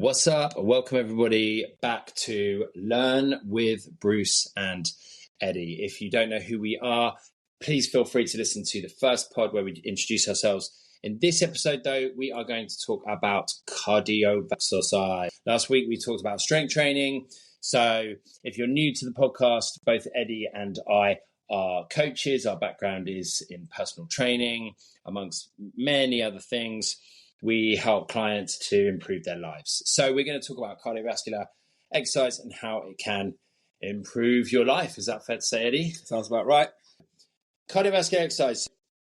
What's up? Welcome everybody back to Learn with Bruce and Eddie. If you don't know who we are, please feel free to listen to the first pod where we introduce ourselves. In this episode though, we are going to talk about cardiovascular. Last week we talked about strength training. So if you're new to the podcast, both Eddie and I are coaches. Our background is in personal training, amongst many other things. We help clients to improve their lives. So we're going to talk about cardiovascular exercise and how it can improve your life. Is that fair to say, Eddie? Sounds about right. Cardiovascular exercise.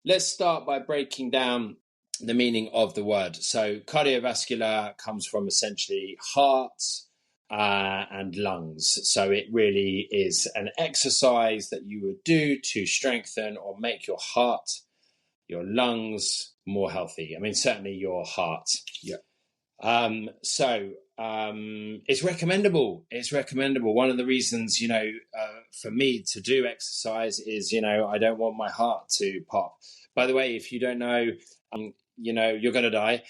Let's start by breaking down the meaning of the word. So cardiovascular comes from essentially heart and lungs. So it really is an exercise that you would do to strengthen or make your heart, your lungs more healthy. I mean, certainly your heart. Yeah. It's recommendable. It's recommendable. One of the reasons, for me to do exercise is, I don't want my heart to pop. By the way, if you don't know, you're going to die.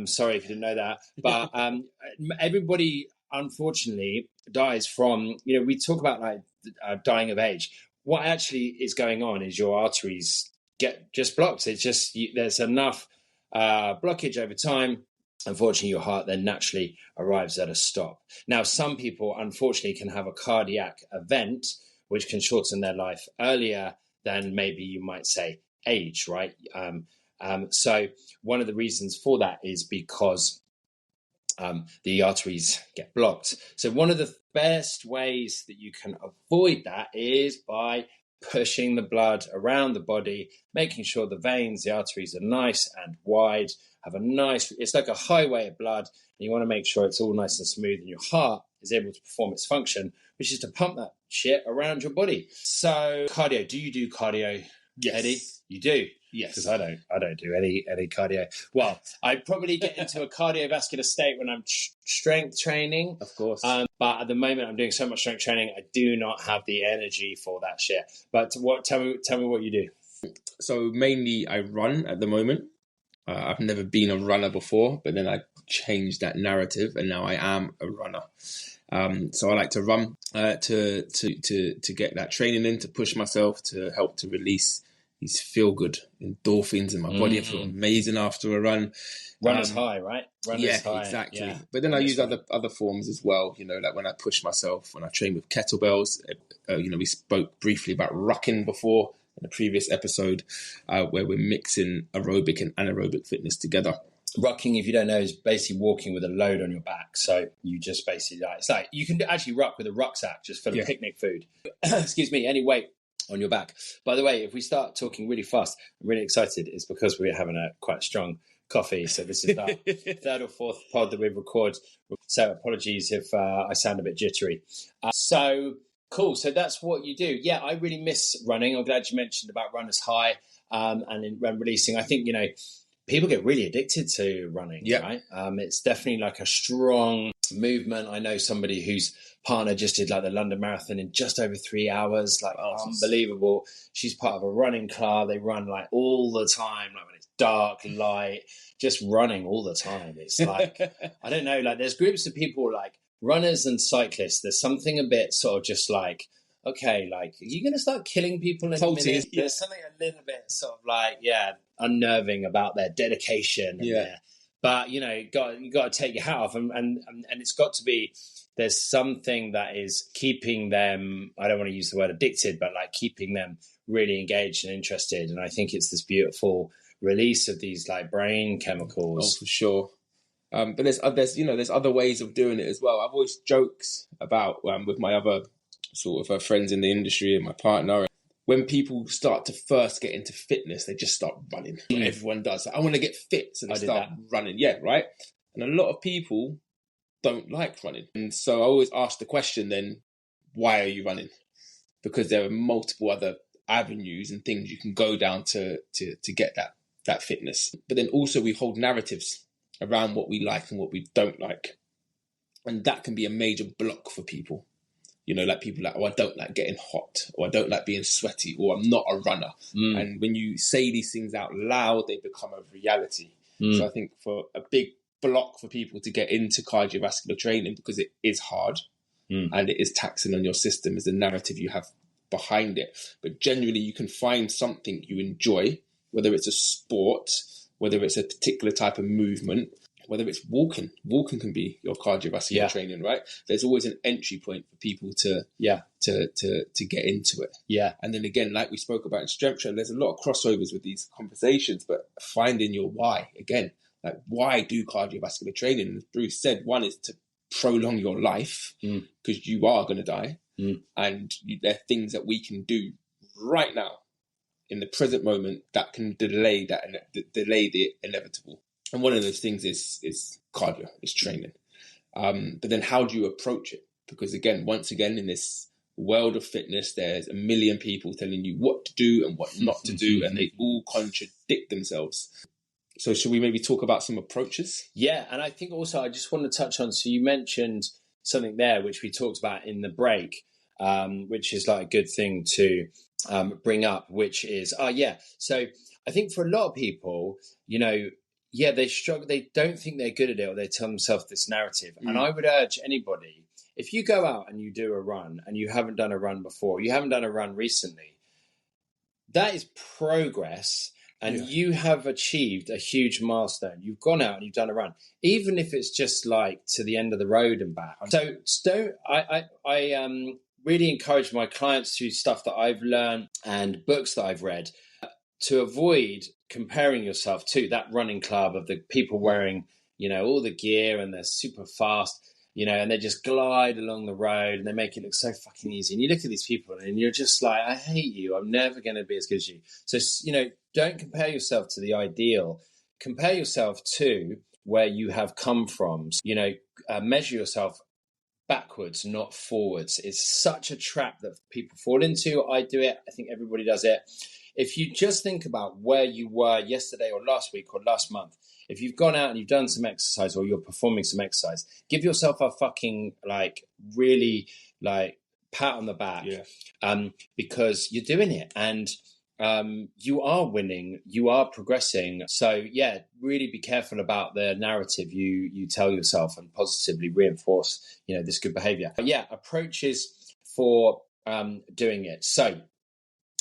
Sorry if you didn't know that. But everybody, unfortunately, dies from, we talk about dying of age. What actually is going on is your arteries get just blocked. It's just there's enough blockage over time. Unfortunately, your heart then naturally arrives at a stop. Now, some people, unfortunately, can have a cardiac event which can shorten their life earlier than maybe you might say age, right? So one of the reasons for that is because the arteries get blocked. So one of the best ways that you can avoid that is by pushing the blood around the body, making sure the veins, the arteries are nice and wide, it's like a highway of blood. And you want to make sure it's all nice and smooth and your heart is able to perform its function, which is to pump that shit around your body. So cardio, do you do cardio, Yes. Eddie? You do? Yes. Because I don't do any cardio. Well, I probably get into a cardiovascular state when I'm strength training. Of course. But at the moment I'm doing so much strength training, I do not have the energy for that shit. But tell me what you do. So mainly I run at the moment. I've never been a runner before, but then I changed that narrative and now I am a runner. So I like to run to get that training in, to push myself, to help to release these feel-good endorphins in my body. I feel amazing after a run. Runner's high, right? Runner's high. Exactly. Yeah. But then I use other forms as well, like when I push myself, when I train with kettlebells. We spoke briefly about rucking before in a previous episode, where we're mixing aerobic and anaerobic fitness together. Rucking, if you don't know, is basically walking with a load on your back. So you just basically, it's like you can actually ruck with a rucksack just full of picnic food. Excuse me, any weight on your back. By the way, if we start talking really fast, I'm really excited. It's because we're having a quite strong coffee. So this is our third or fourth pod that we've recorded. So apologies if I sound a bit jittery. So cool. So that's what you do. Yeah, I really miss running. I'm glad you mentioned about runner's high and in releasing. I think, people get really addicted to running, right? It's definitely like a strong movement. I know somebody whose partner just did like the London Marathon in just over 3 hours, unbelievable. She's part of a running club. They run like all the time, like when it's dark, light, just running all the time. It's like, I don't know, like there's groups of people like runners and cyclists. There's something a bit sort of just like, okay, like, are you going to start killing people in a minute? There's something a little bit sort of like, unnerving about their dedication. And but, you got to take your hat off. And it's got to be, there's something that is keeping them, I don't want to use the word addicted, but like keeping them really engaged and interested. And I think it's this beautiful release of these like brain chemicals. Oh, for sure. But there's other ways of doing it as well. I've always jokes about with my other sort of friends in the industry and my partner. When people start to first get into fitness, they just start running. Everyone does. I want to get fit, so they start running. Yeah, right. And a lot of people don't like running. And so I always ask the question then, why are you running? Because there are multiple other avenues and things you can go down to get that fitness. But then also we hold narratives around what we like and what we don't like. And that can be a major block for people. Like people like, I don't like getting hot, or I don't like being sweaty, or I'm not a runner. And when you say these things out loud, they become a reality. So I think for a big block for people to get into cardiovascular training because it is hard and it is taxing on your system, is the narrative you have behind it. But generally, you can find something you enjoy, whether it's a sport, whether it's a particular type of movement, whether it's walking. Walking can be your cardiovascular training, right? There's always an entry point for people to get into it. Yeah. And then again, like we spoke about in strength training, there's a lot of crossovers with these conversations, but finding your why, again, like why do cardiovascular training? And as Bruce said, one is to prolong your life because you are going to die. And there are things that we can do right now in the present moment that can delay the inevitable. And one of those things is cardio, is training. But then how do you approach it? Because again, once again, in this world of fitness, there's a million people telling you what to do and what not to do, and they all contradict themselves. So should we maybe talk about some approaches? Yeah, and I think also I just want to touch on, so you mentioned something there which we talked about in the break, which is like a good thing to bring up, which is, so I think for a lot of people, they struggle, they don't think they're good at it, or they tell themselves this narrative. And I would urge anybody, if you go out and you do a run and you haven't done a run before, you haven't done a run recently, that is progress. And you have achieved a huge milestone. You've gone out and you've done a run, even if it's just like to the end of the road and back. So I really encourage my clients through stuff that I've learned and books that I've read to avoid comparing yourself to that running club of the people wearing, all the gear and they're super fast, and they just glide along the road and they make it look so fucking easy. And you look at these people and you're just like, I hate you. I'm never going to be as good as you. So, don't compare yourself to the ideal. Compare yourself to where you have come from. Measure yourself backwards, not forwards. It's such a trap that people fall into. I do it. I think everybody does it. If you just think about where you were yesterday or last week or last month, if you've gone out and you've done some exercise or you're performing some exercise, give yourself a fucking really pat on the back, because you're doing it and you are winning, you are progressing. So really be careful about the narrative you tell yourself and positively reinforce, this good behavior. But approaches for doing it. So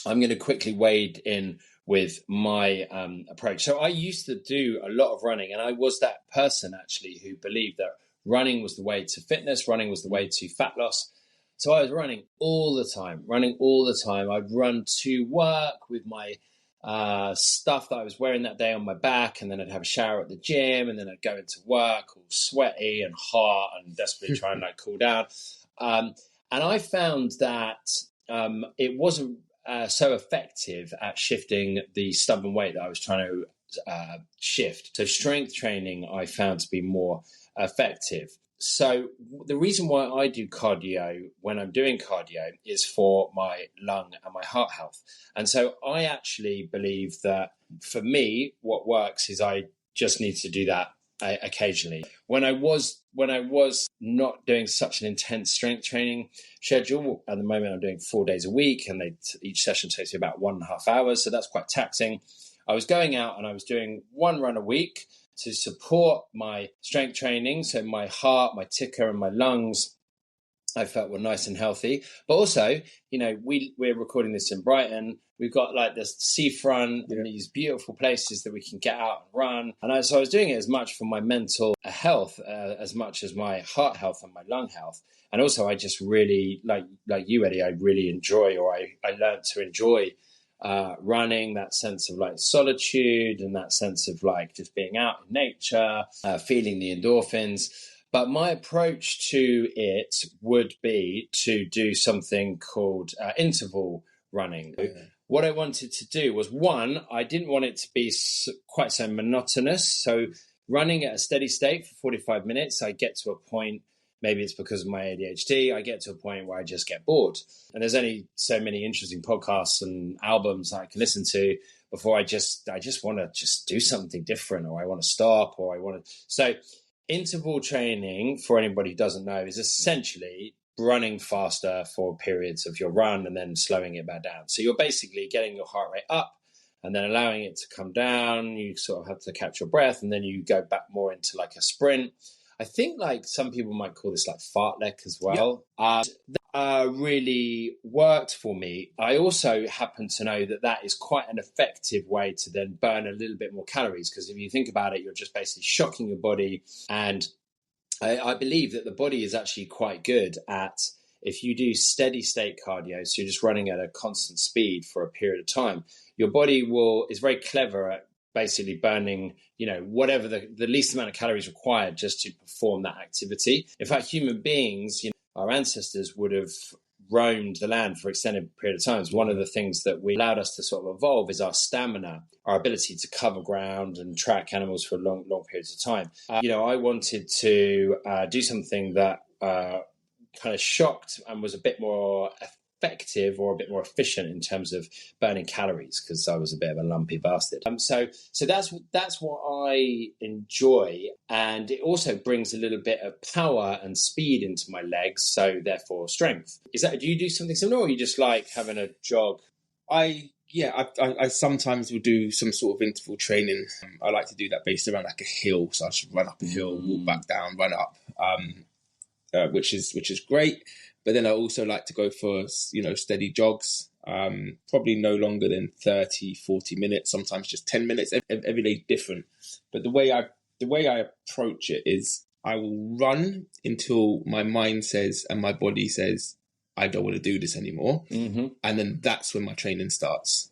I'm going to quickly wade in with my approach. So I used to do a lot of running, and I was that person actually who believed that running was the way to fitness, running was the way to fat loss. So I was running all the time. I'd run to work with my stuff that I was wearing that day on my back, and then I'd have a shower at the gym, and then I'd go into work all sweaty and hot and desperately trying to cool down. And I found that it wasn't so effective at shifting the stubborn weight that I was trying to shift. So strength training I found to be more effective. So the reason why I do cardio when I'm doing cardio is for my lung and my heart health. And so I actually believe that for me, what works is I just need to do that occasionally. When I was not doing such an intense strength training schedule, at the moment I'm doing 4 days a week, and each session takes me about 1.5 hours. So that's quite taxing. I was going out and I was doing one run a week to support my strength training. So my heart, my ticker and my lungs, I felt were nice and healthy. But also, we're recording this in Brighton. We've got this seafront and these beautiful places that we can get out and run. And so I was doing it as much for my mental health as much as my heart health and my lung health. And also I just really, like you, Eddie, I really enjoy, or I learned to enjoy running, that sense of solitude and that sense of just being out in nature, feeling the endorphins. But my approach to it would be to do something called interval running. What I wanted to do was, one, I didn't want it to be quite so monotonous. So running at a steady state for 45 minutes, I get to a point, maybe it's because of my ADHD, I get to a point where I just get bored. And there's only so many interesting podcasts and albums I can listen to before I just want to just do something different, or I want to stop, or I want to. So interval training, for anybody who doesn't know, is essentially running faster for periods of your run and then slowing it back down. So you're basically getting your heart rate up and then allowing it to come down. You sort of have to catch your breath, and then you go back more into like a sprint. I think like some people might call this like fartlek as well. Yep. Really worked for me. I also happen to know that that is quite an effective way to then burn a little bit more calories, because if you think about it, you're just basically shocking your body. And I believe that the body is actually quite good at, if you do steady state cardio, so you're just running at a constant speed for a period of time, your body is very clever at basically burning, whatever the least amount of calories required just to perform that activity. In fact, human beings, our ancestors would have roamed the land for extended period of times. One of the things that we allowed us to sort of evolve is our stamina, our ability to cover ground and track animals for long periods of time. I wanted to do something that kind of shocked and was a bit more effective or a bit more efficient in terms of burning calories, because I was a bit of a lumpy bastard. So that's what I enjoy, and it also brings a little bit of power and speed into my legs, so therefore strength. Do you do something similar, or are you just like having a jog? I sometimes will do some sort of interval training. I like to do that based around like a hill, so I should run up a hill, walk back down, run up, which is great. But then I also like to go for, steady jogs, probably no longer than 30, 40 minutes, sometimes just 10 minutes. Every day different. But the way I approach it is I will run until my mind says and my body says, I don't want to do this anymore. Mm-hmm. And then that's when my training starts,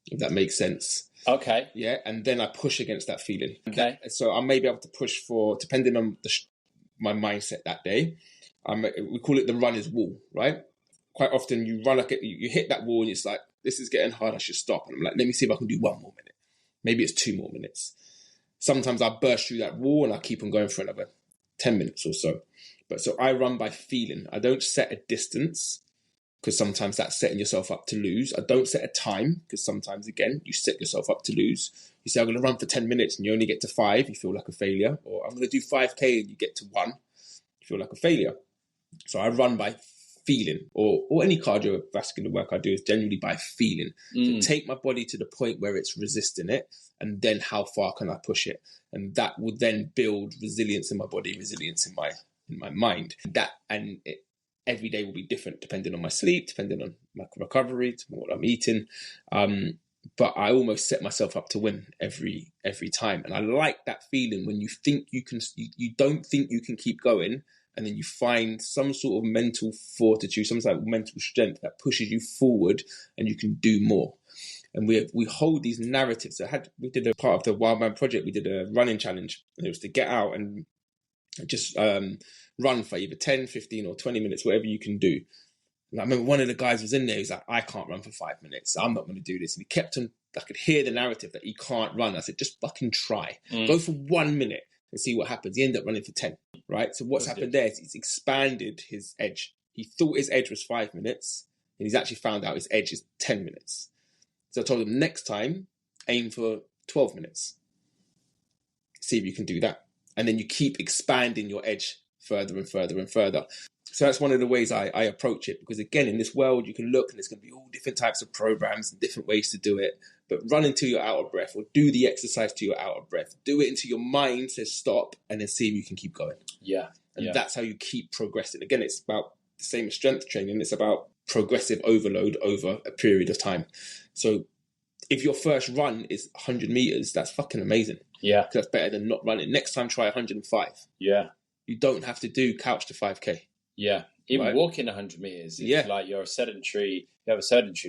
if that makes sense. Okay. Yeah. And then I push against that feeling. Okay. So I may be able to push for, depending on my mindset that day, we call it the runner's wall, right? Quite often you run you hit that wall and it's like, this is getting hard, I should stop. And I'm like, let me see if I can do 1 more minute. Maybe it's 2 more minutes. Sometimes I burst through that wall and I keep on going for another 10 minutes or so. But so I run by feeling. I don't set a distance, because sometimes that's setting yourself up to lose. I don't set a time, because sometimes, again, you set yourself up to lose. You say, I'm going to run for 10 minutes and you only get to 5, you feel like a failure. Or I'm going to do 5K and you get to 1, you feel like a failure. So I run by feeling, or any cardiovascular work I do is generally by feeling. To take my body to the point where it's resisting it, and then how far can I push it? And that will then build resilience in my body, resilience in my mind. Every day will be different depending on my sleep, depending on my recovery, what I'm eating. But I almost set myself up to win every time. And I like that feeling when you think you don't think you can keep going, and then you find some sort of mental fortitude, some sort of mental strength that pushes you forward and you can do more. And we hold these narratives. We did a part of the Wild Man Project, we did a running challenge, and it was to get out and just run for either 10, 15 or 20 minutes, whatever you can do. And I remember one of the guys was in there, he was like, I can't run for 5 minutes, I'm not going to do this. And he kept on, I could hear the narrative that he can't run. I said, just fucking try. Go for 1 minute and see what happens. He ended up running for 10, right? So what's happened there is he's expanded his edge. He thought his edge was 5 minutes, and he's actually found out his edge is 10 minutes. So I told him, next time, aim for 12 minutes. See if you can do that. And then you keep expanding your edge further and further and further. So that's one of the ways I approach it, because again, in this world, you can look and there's going to be all different types of programs and different ways to do it. But run until you're out of breath, or do the exercise till you're out of breath. Do it until your mind says stop, and then see if you can keep going. Yeah. And that's how you keep progressing. Again, it's about the same as strength training. It's about progressive overload over a period of time. So if your first run is 100 meters, that's fucking amazing. Yeah. That's better than not running. Next time, try 105. Yeah. You don't have to do couch to 5K. Yeah. Even walking 100 meters. If like you have a sedentary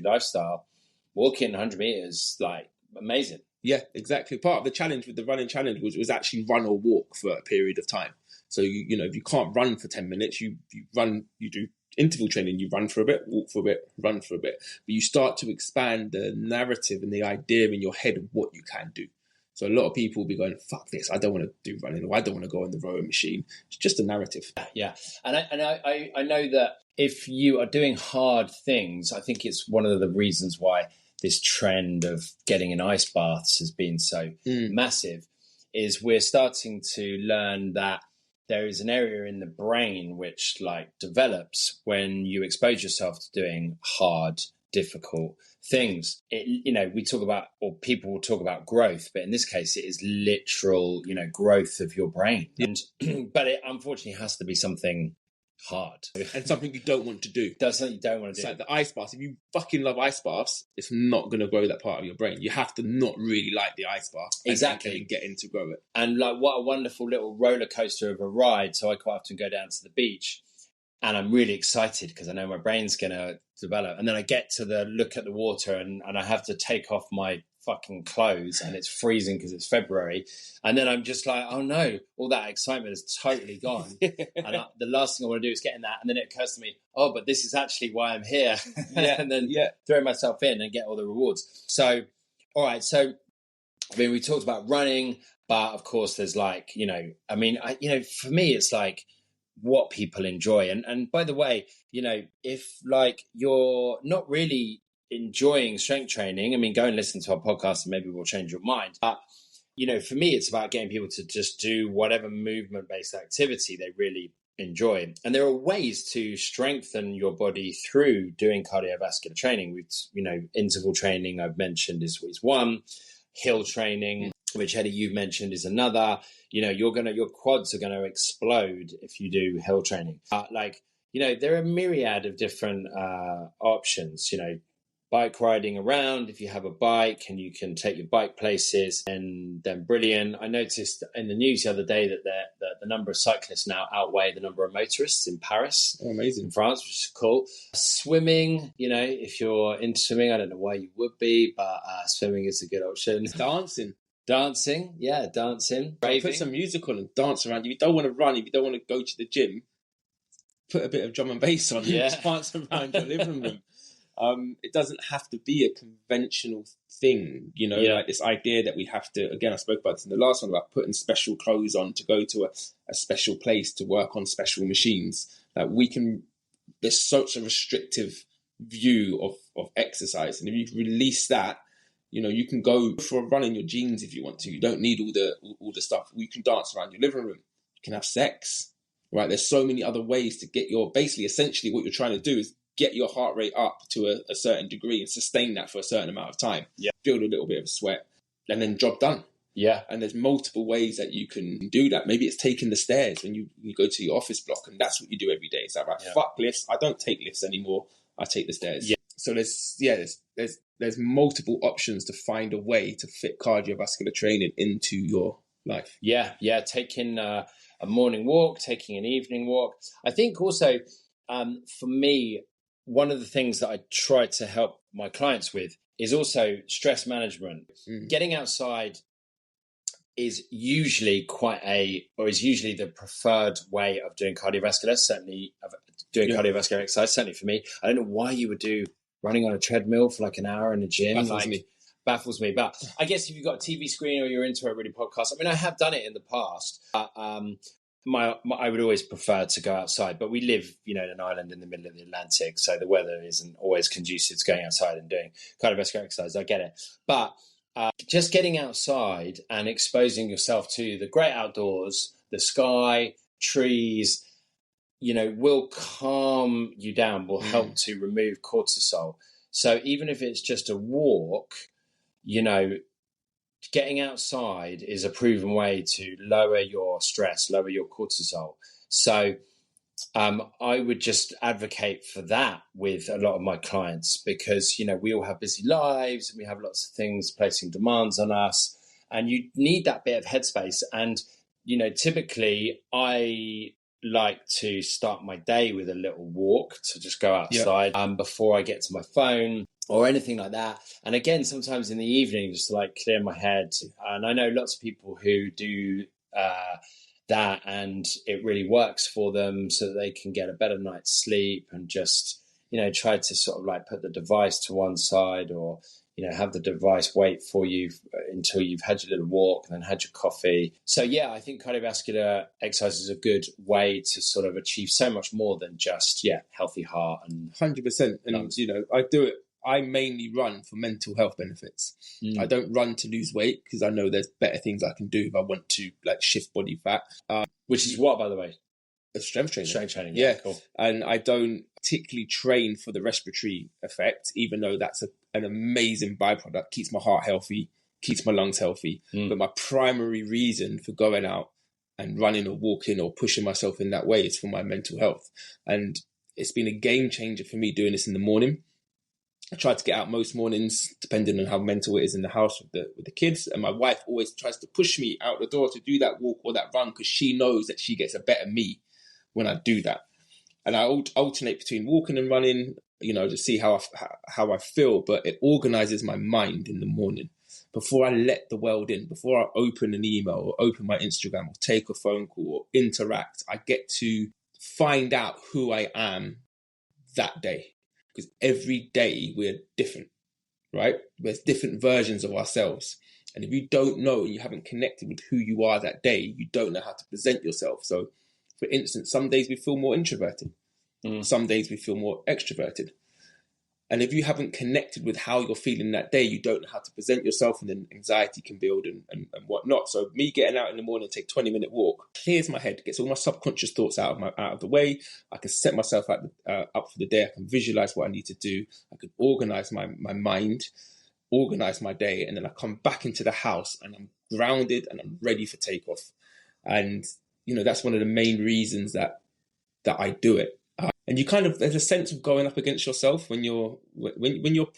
lifestyle, walking 100 meters, like amazing. Yeah, exactly. Part of the challenge with the running challenge was actually run or walk for a period of time. So, if you can't run for 10 minutes, you do interval training, you run for a bit, walk for a bit, run for a bit. But you start to expand the narrative and the idea in your head of what you can do. So a lot of people will be going, fuck this, I don't want to do running, or I don't want to go on the rowing machine. It's just a narrative. Yeah. And I know that if you are doing hard things, I think it's one of the reasons why this trend of getting in ice baths has been so massive, is we're starting to learn that there is an area in the brain which like develops when you expose yourself to doing hard difficult things. We talk about, or people will talk about growth, but in this case, it is literal, growth of your brain. And but it unfortunately has to be something hard and something you don't want to do. That's something you don't want to do. It's like the ice baths. If you fucking love ice baths, it's not going to grow that part of your brain. You have to not really like the ice bath, exactly, and get in to grow it. And like, what a wonderful little roller coaster of a ride. So I quite often go down to the beach, and I'm really excited because I know my brain's going to develop. And then I get to look at the water, and I have to take off my fucking clothes, and it's freezing because it's February. And then I'm just like, oh no, all that excitement is totally gone. And the last thing I want to do is get in that. And then it occurs to me, oh, but this is actually why I'm here. And then throw myself in and get all the rewards. So, all right. So, we talked about running, but of course there's like, for me, it's like what people enjoy. And by the way, if like you're not really enjoying strength training, go and listen to our podcast and maybe we'll change your mind. But, for me, it's about getting people to just do whatever movement-based activity they really enjoy. And there are ways to strengthen your body through doing cardiovascular training. Interval training I've mentioned is one. Hill training, which Eddie, you've mentioned, is another. Your quads are going to explode if you do hill training. There are a myriad of different options. Bike riding around, if you have a bike and you can take your bike places, and then brilliant. I noticed in the news the other day that the number of cyclists now outweigh the number of motorists in Paris. Oh, amazing. In France, which is cool. Swimming, if you're into swimming, I don't know why you would be, but swimming is a good option. Dancing, yeah, dancing. Put some music on and dance around. If you don't want to run, if you don't want to go to the gym, put a bit of drum and bass on and dance around your living room. It doesn't have to be a conventional thing, like this idea that we have to, again, I spoke about this in the last one, about putting special clothes on to go to a special place to work on special machines. There's such a restrictive view of exercise. And if you release that, you can go for a run in your jeans if you want to. You don't need all the stuff. You can dance around your living room. You can have sex, right? There's so many other ways to get essentially what you're trying to do is get your heart rate up to a certain degree and sustain that for a certain amount of time. Yeah. Feel a little bit of a sweat and then job done. Yeah. And there's multiple ways that you can do that. Maybe it's taking the stairs when you go to your office block, and that's what you do every day. It's like, fuck lifts. I don't take lifts anymore. I take the stairs. Yeah. So there's multiple options to find a way to fit cardiovascular training into your life. Yeah. Taking a morning walk, taking an evening walk. I think also, for me, one of the things that I try to help my clients with is also stress management. Getting outside is usually the preferred way of doing cardiovascular, certainly of doing cardiovascular exercise, certainly for me. I don't know why you would do running on a treadmill for like an hour in the gym. Baffles me. But I guess if you've got a TV screen or you're into a really podcast, I have done it in the past. I would always prefer to go outside, but we live, in an island in the middle of the Atlantic, so the weather isn't always conducive to going outside and doing cardiovascular exercise. I get it. But just getting outside and exposing yourself to the great outdoors, the sky, trees, will calm you down, will help to remove cortisol. So even if it's just a walk, getting outside is a proven way to lower your stress, lower your cortisol. So I would just advocate for that with a lot of my clients because, we all have busy lives and we have lots of things placing demands on us, and you need that bit of headspace. And, typically I like to start my day with a little walk to just go outside before I get to my phone or anything like that. And again, sometimes in the evening, just to like clear my head. And I know lots of people who do that, and it really works for them so that they can get a better night's sleep and just, try to sort of like put the device to one side, or, have the device wait for you until you've had your little walk and then had your coffee. So I think cardiovascular exercise is a good way to sort of achieve so much more than just, healthy heart and 100%. And, I do it. I mainly run for mental health benefits. I don't run to lose weight because I know there's better things I can do if I want to like shift body fat. Which is what, by the way? Strength training. Strength training, yeah. Cool. And I don't particularly train for the respiratory effect, even though that's an amazing byproduct. Keeps my heart healthy, keeps my lungs healthy. But my primary reason for going out and running or walking or pushing myself in that way is for my mental health. And it's been a game changer for me doing this in the morning. I try to get out most mornings, depending on how mental it is in the house with the kids. And my wife always tries to push me out the door to do that walk or that run, because she knows that she gets a better me when I do that. And I alternate between walking and running, to see how I feel. But it organizes my mind in the morning. Before I let the world in, before I open an email or open my Instagram or take a phone call or interact, I get to find out who I am that day. Because every day we're different, right? There's different versions of ourselves. And if you don't know and you haven't connected with who you are that day, you don't know how to present yourself. So, for instance, some days we feel more introverted. Some days we feel more extroverted. And if you haven't connected with how you're feeling that day, you don't know how to present yourself, and then anxiety can build and whatnot. So me getting out in the morning, take 20-minute walk, clears my head, gets all my subconscious thoughts out of the way. I can set myself up for the day. I can visualize what I need to do. I can organize my mind, organize my day, and then I come back into the house and I'm grounded and I'm ready for takeoff. And that's one of the main reasons that I do it. And there's a sense of going up against yourself when you're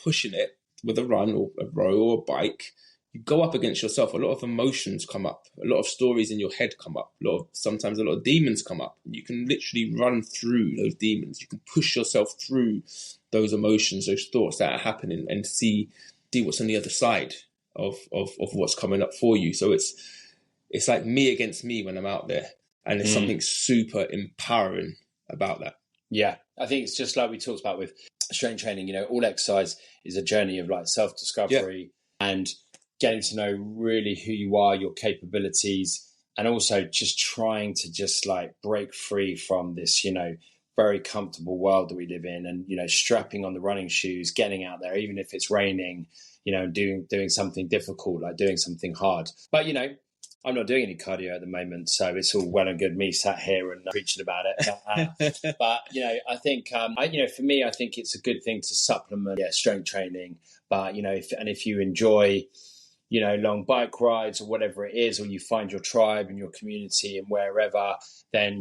pushing it with a run or a row or a bike. You go up against yourself. A lot of emotions come up. A lot of stories in your head come up. Sometimes a lot of demons come up. You can literally run through those demons. You can push yourself through those emotions, those thoughts that are happening, and see what's on the other side of what's coming up for you. So it's like me against me when I'm out there, and there's something super empowering about that. Yeah, I think it's just like we talked about with strength training. All exercise is a journey of like self-discovery and getting to know really who you are, your capabilities, and also just trying to just like break free from this, very comfortable world that we live in, and, strapping on the running shoes, getting out there, even if it's raining, doing something difficult, like doing something hard. But, I'm not doing any cardio at the moment, so it's all well and good me sat here and preaching about it. But I think, for me, I think it's a good thing to supplement strength training. But if you enjoy, long bike rides or whatever it is, or you find your tribe and your community and wherever, then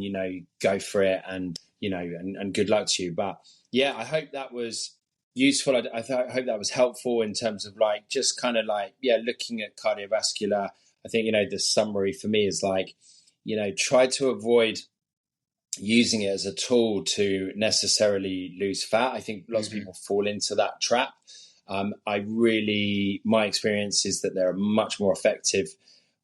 go for it, and and good luck to you. But yeah, I hope that was useful. I hope that was helpful in terms of like just kind of like looking at cardiovascular. I think, the summary for me is like, try to avoid using it as a tool to necessarily lose fat. I think lots of people fall into that trap. My experience is that there are much more effective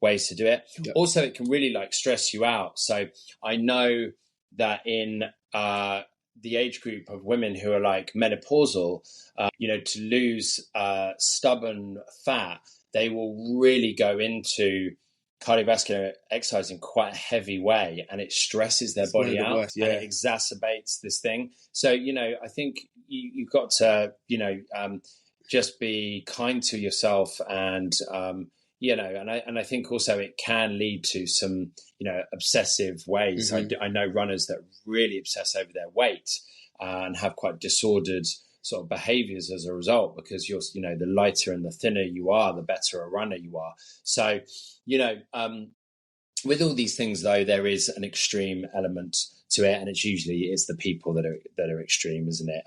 ways to do it. Yep. Also, it can really like stress you out. So I know that in the age group of women who are like menopausal, to lose stubborn fat, they will really go into cardiovascular exercise in quite a heavy way, and it stresses their body out, and it exacerbates this thing. So, I think you've got to, just be kind to yourself, and, and I think also it can lead to some, obsessive ways. I know runners that really obsess over their weight and have quite disordered sort of behaviors as a result, because you're, the lighter and the thinner you are, the better a runner you are. So, with all these things though, there is an extreme element to it, and it's the people that are extreme, isn't it?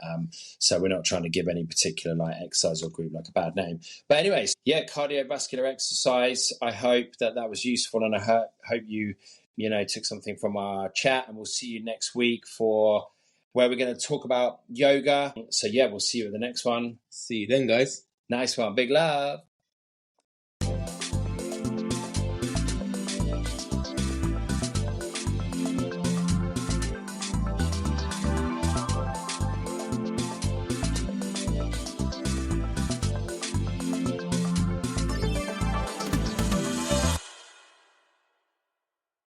So we're not trying to give any particular like exercise or group like a bad name. But anyways, cardiovascular exercise. I hope that was useful, and I hope you took something from our chat, and we'll see you next week for where we're going to talk about yoga. So we'll see you at the next one. See you then, guys. Nice one. Big love.